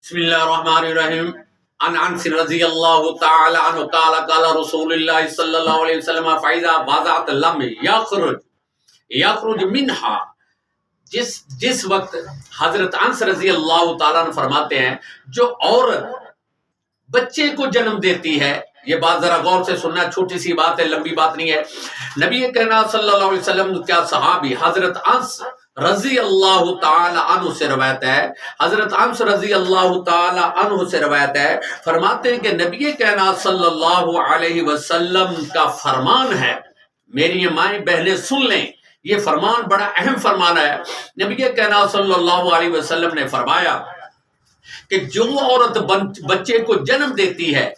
بسم اللہ الرحمن الرحیم عن انس رضی اللہ تعالی عنہ قال قال رسول اللہ صلی اللہ علیہ وسلم فاذا وضعت لم یخرج منها جس وقت حضرت انس رضی اللہ تعالیٰ عنہ فرماتے ہیں جو عورت بچے کو جنم دیتی ہے، یہ بات ذرا غور سے سننا، چھوٹی سی بات ہے، لمبی بات نہیں ہے۔ نبی کریم صلی اللہ علیہ وسلم کیا صحابی حضرت انس رضی اللہ تعالی عنہ سے روایت ہے، حضرت انس رضی اللہ تعالی عنہ سے روایت ہے، فرماتے ہیں کہ نبی کریم صلی اللہ علیہ وسلم کا فرمان ہے، میری مائیں بہنیں سن لیں، یہ فرمان بڑا اہم فرمان ہے۔ نبی کریم صلی اللہ علیہ وسلم نے فرمایا کہ جو عورت بچے کو جنم دیتی ہے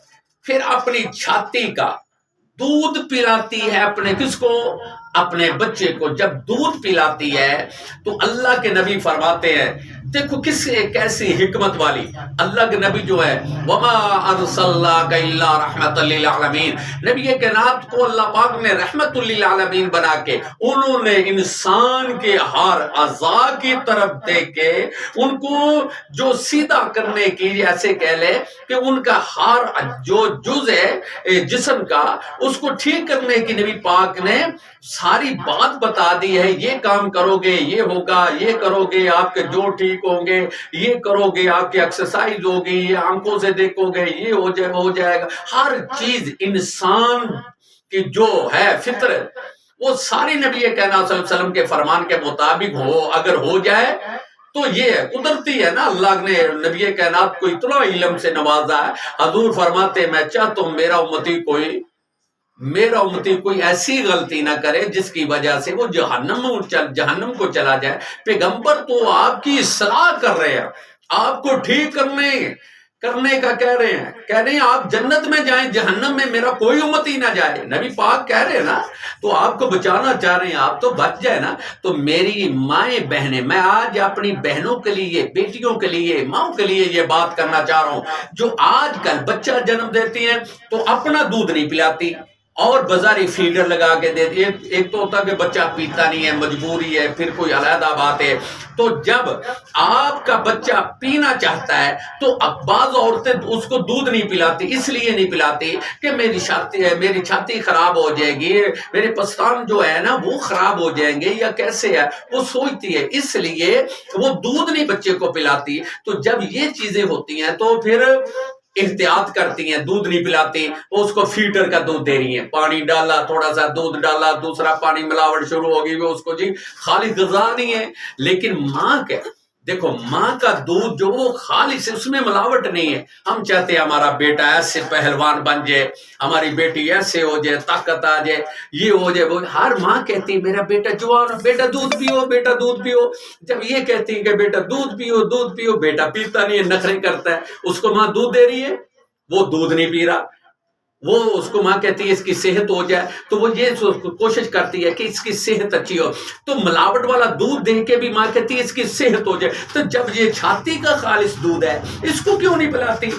پھر اپنی چھاتی کا دودھ پلاتی ہے، اپنے کس کو؟ اپنے بچے کو جب دودھ پلاتی ہے تو اللہ کے نبی فرماتے ہیں، دیکھو کیسی حکمت والی، اللہ کے نبی جو ہے وما ارسلناک الا رحمۃ للعالمین، نبی کائنات کو اللہ پاک نے رحمت للعالمین بنا کے انہوں نے انسان کے ہر اعضاء کی طرف دیکھ کے ان کو جو سیدھا کرنے کی، ایسے کہہ لے کہ ان کا ہر جو جز ہے جسم کا اس کو ٹھیک کرنے کی نبی پاک نے ساری بات بتا دی ہے، یہ کام کرو گے یہ ہوگا، یہ کرو گے آپ کے جوڑ ٹھیک ہوں گے، یہ کرو گے آپ کی ایکسرسائز ہوگی، یہ آنکھوں سے دیکھو گے یہ ہو جائے گا، ہر چیز انسان کی جو ہے فطرت وہ ساری نبی کائنات صلی اللہ علیہ وسلم کے فرمان کے مطابق اگر ہو جائے تو یہ قدرتی ہے نا، اللہ نے نبی کائنات کو اتنا علم سے نوازا ہے۔ حضور فرماتے میں چاہتا ہوں میرا امتی کوئی ایسی غلطی نہ کرے جس کی وجہ سے وہ جہنم کو چلا جائے۔ پیغمبر تو آپ کی اصلاح کر رہے ہیں، آپ کو ٹھیک کرنے کا کہہ رہے ہیں آپ جنت میں جائیں، جہنم میں میرا کوئی امتی نہ جائے، نبی پاک کہہ رہے ہیں نا، تو آپ کو بچانا چاہ رہے ہیں، آپ تو بچ جائے نا۔ تو میری مائیں بہنیں، میں آج اپنی بہنوں کے لیے، بیٹیوں کے لیے، ماں کے لیے یہ بات کرنا چاہ رہا ہوں، جو آج کل بچہ جنم دیتی ہیں تو اپنا دودھ نہیں پلاتی اور بازاری فیڈر لگا کے دیتی ہے۔ ایک تو ہوتا کہ بچہ پیتا نہیں ہے، مجبوری ہے، پھر کوئی علیحدہ بات ہے۔ تو جب آپ کا بچہ پینا چاہتا ہے تو بعض عورتیں اس کو دودھ نہیں پلاتی، اس لیے نہیں پلاتی کہ میری چھاتی خراب ہو جائے گی، میرے پستان جو ہے نا وہ خراب ہو جائیں گے، یا کیسے ہے وہ سوچتی ہے، اس لیے وہ دودھ نہیں بچے کو پلاتی۔ تو جب یہ چیزیں ہوتی ہیں تو پھر احتیاط کرتی ہیں، دودھ نہیں پلاتی، اس کو فیڈر کا دودھ دے رہی ہیں، پانی ڈالا، تھوڑا سا دودھ ڈالا، دوسرا پانی ملاوٹ شروع ہوگی، وہ اس کو جی خالص غذا نہیں ہے۔ لیکن ماں کے دیکھو، ماں کا دودھ جو وہ خالص، اس میں ملاوٹ نہیں ہے۔ ہم چاہتے ہیں ہمارا بیٹا ایسے پہلوان بن جائے، ہماری بیٹی ایسے ہو جائے، طاقت آ جائے، یہ ہو جائے، وہ ہر ماں کہتی ہے میرا بیٹا جوان، بیٹا دودھ پیو، بیٹا دودھ پیو۔ جب یہ کہتی ہے کہ بیٹا دودھ پیو، بیٹا پیتا نہیں ہے، نخرے کرتا ہے، اس کو ماں دودھ دے رہی ہے، وہ دودھ نہیں پی رہا، وہ اس کو ماں کہتی ہے اس کی صحت ہو جائے، تو وہ یہ کوشش کرتی ہے کہ اس کی صحت اچھی ہو، تو ملاوٹ والا دودھ دے کے بھی ماں کہتی ہے اس کی صحت ہو جائے۔ تو جب یہ چھاتی کا خالص دودھ ہے اس کو کیوں نہیں پلاتی؟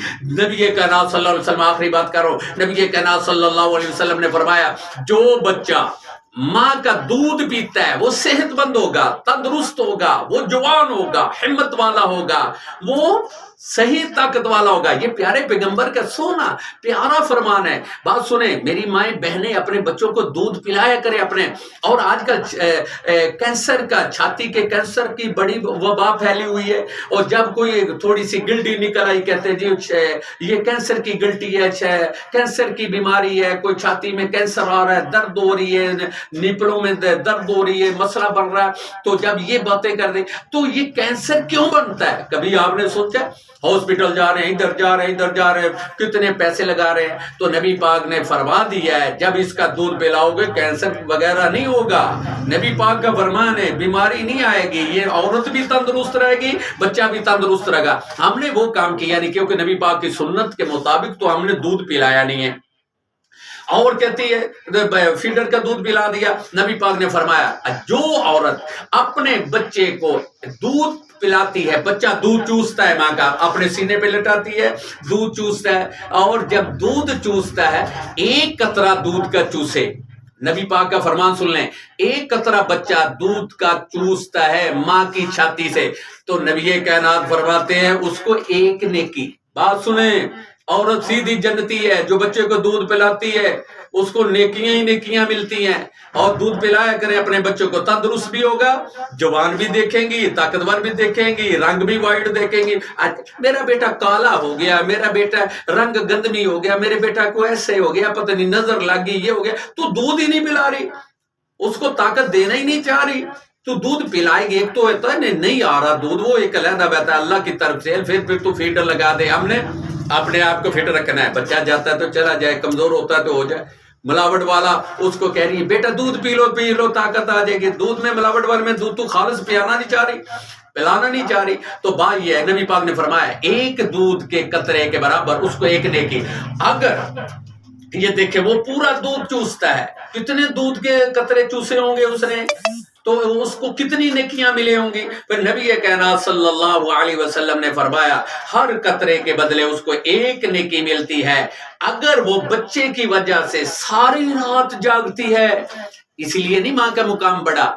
نبی کائنات صلی اللہ علیہ وسلم، آخری بات کرو، نبی کائنات صلی اللہ علیہ وسلم نے فرمایا جو بچہ ماں کا دودھ پیتا ہے وہ صحت مند ہوگا، تندرست ہوگا، وہ جوان ہوگا، ہمت والا ہوگا، وہ صحیح طاقت والا ہوگا۔ یہ پیارے پیغمبر کا سونا پیارا فرمان ہے۔ بات سنیں میری مائیں بہنیں، اپنے بچوں کو دودھ پلایا کریں اپنے۔ اور آج کل کینسر کا، چھاتی کے کینسر کی بڑی وبا پھیلی ہوئی ہے، اور جب کوئی تھوڑی سی گلٹی نکل آئی کہتے ہیں جی یہ کینسر کی گلٹی ہے، کینسر کی بیماری ہے، کوئی چھاتی میں کینسر آ رہا ہے، درد ہو رہی ہے، نپلوں میں درد ہو رہی ہے، مسئلہ بن رہا ہے۔ تو جب یہ باتیں کر دیں تو یہ کینسر کیوں بنتا ہے؟ کبھی آپ نے سوچا؟ ہاسپٹل جا رہے ہیں، ادھر جا رہے ہیں، کتنے پیسے لگا رہے ہیں۔ تو نبی پاک نے فرما دیا ہے جب اس کا دودھ پلاؤ گے کینسر وغیرہ نہیں ہوگا۔ نبی پاک کا فرمان ہے بیماری نہیں آئے گی، یہ عورت بھی تندرست رہے گی، بچہ بھی تندرست رہے گا۔ ہم نے وہ کام کیا نہیں، کیونکہ نبی پاک کی سنت کے مطابق تو ہم نے دودھ پلایا نہیں ہے۔ اور کہتی ہے فیڈر کا دودھ پلا دیا۔ نبی پاک نے فرمایا جو عورت اپنے بچے کو دودھ پلاتی ہے، بچہ دودھ چوستا ہے ماں کا، اپنے سینے پہ لٹاتی ہے، دودھ چوستا ہے، اور جب دودھ چوستا ہے ایک قطرہ دودھ کا چوسے، نبی پاک کا فرمان سن لیں، ایک قطرہ بچہ دودھ کا چوستا ہے ماں کی چھاتی سے تو نبی کائنات فرماتے ہیں اس کو ایک نیکی. بات سنیں، عورت سیدھی جنتی ہے جو بچے کو دودھ پلاتی ہے، اس کو نیکیاں ہی نیکیاں ملتی ہیں. اور دودھ پلایا کرے اپنے بچوں کو، تندرست بھی ہوگا، جوان بھی دیکھیں گی، طاقتور بھی دیکھیں گی، رنگ بھی وائٹ دیکھیں گی. میرا بیٹا کالا ہو گیا، میرا بیٹا رنگ گندمی ہو گیا، میرے بیٹا کو ایسے ہو گیا، پتہ نہیں نظر لگ گئی، یہ ہو گیا، تو دودھ ہی نہیں پلا رہی، اس کو طاقت دینا ہی نہیں چاہ رہی، تو دودھ پلائے گی. ایک تو ہوتا ہے نہیں آ رہا دودھ، وہ ایک علیحدہ بات ہے اللہ کی طرف سے، پھر تو فیڈر لگا دے. ہم نے اپنے آپ کو فٹ رکھنا ہے، بچہ جاتا ہے تو چلا جائے، کمزور ہوتا ہے تو ہو جائے. ملاوٹ والا اس کو کہہ رہی ہے بیٹا دودھ پی لو طاقت آ جائے گی. دودھ میں ملاوٹ والے میں دودھ تو خالص پلانا نہیں چاہ رہی. تو بات یہ ہے، نبی پاک نے فرمایا ایک دودھ کے قطرے کے برابر اس کو ایک نیکی. اگر یہ دیکھیں وہ پورا دودھ چوستا ہے، کتنے دودھ کے قطرے چوسے ہوں گے اس نے، تو اس کو کتنی نیکیاں ملے ہوں گی. پھر نبی کائنات صلی اللہ علیہ وسلم نے فرمایا ہر قطرے کے بدلے اس کو ایک نیکی ملتی ہے اگر وہ بچے کی وجہ سے ساری رات جاگتی ہے. اسی لیے نہیں ماں کا مقام بڑا،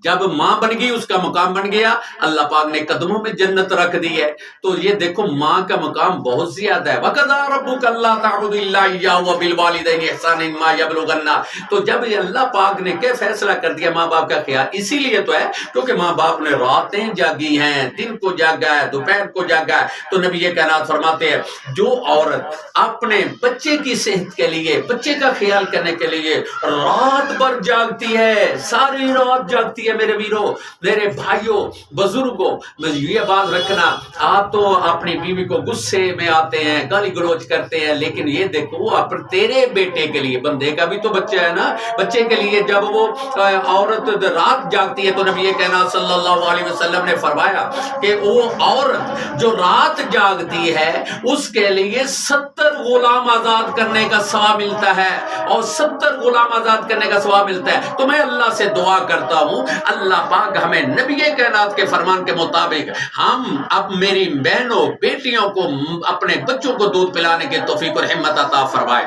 جب ماں بن گئی اس کا مقام بن گیا، اللہ پاک نے قدموں میں جنت رکھ دی ہے. تو یہ دیکھو ماں کا مقام بہت زیادہ ہے. وَقَضَىٰ رَبُّكَ أَلَّا تَعْبُدُوا إِلَّا إِيَّاهُ وَبِالْوَالِدَيْنِ إِحْسَانًا إِمَّا يَبْلُغَنَّ. تو جب یہ اللہ پاک نے کیا فیصلہ کر دیا ماں باپ کا خیال، اسی لیے تو ہے کیونکہ ماں باپ نے راتیں جاگی ہیں، دن کو جاگا ہے، دوپہر کو جاگا ہے. تو نبی کائنات فرماتے ہیں جو عورت اپنے بچے کی صحت کے لیے، بچے کا خیال کرنے کے لیے رات بھر جاگتی ہے، ساری رات جاگتی ہے، میرے ویرو، میرے بھائیوں، بزرگوں، یہ بات رکھنا. آپ تو اپنی بیوی کو غصے میں آتے ہیں، گالی گلوچ کرتے ہیں، لیکن یہ دیکھو تیرے بیٹے کے لیے، بندے کا بھی تو بچہ ہے نا، بچے کے لیے جب وہ عورت رات جاگتی ہے تو نبی کائنات صلی اللہ علیہ وسلم نے فرمایا کہ وہ عورت جو رات جاگتی ہے اس کے لیے 70 غلام آزاد کرنے کا ثواب ملتا ہے، اور 70 غلام آزاد کرنے کا ثواب ملتا ہے. تو میں اللہ سے دعا کرتا ہوں اللہ پاک ہمیں نبی کائنات کے فرمان کے مطابق ہم اب میری بہنوں بیٹیوں کو اپنے بچوں کو دودھ پلانے کی توفیق اور ہمت عطا فرمائے.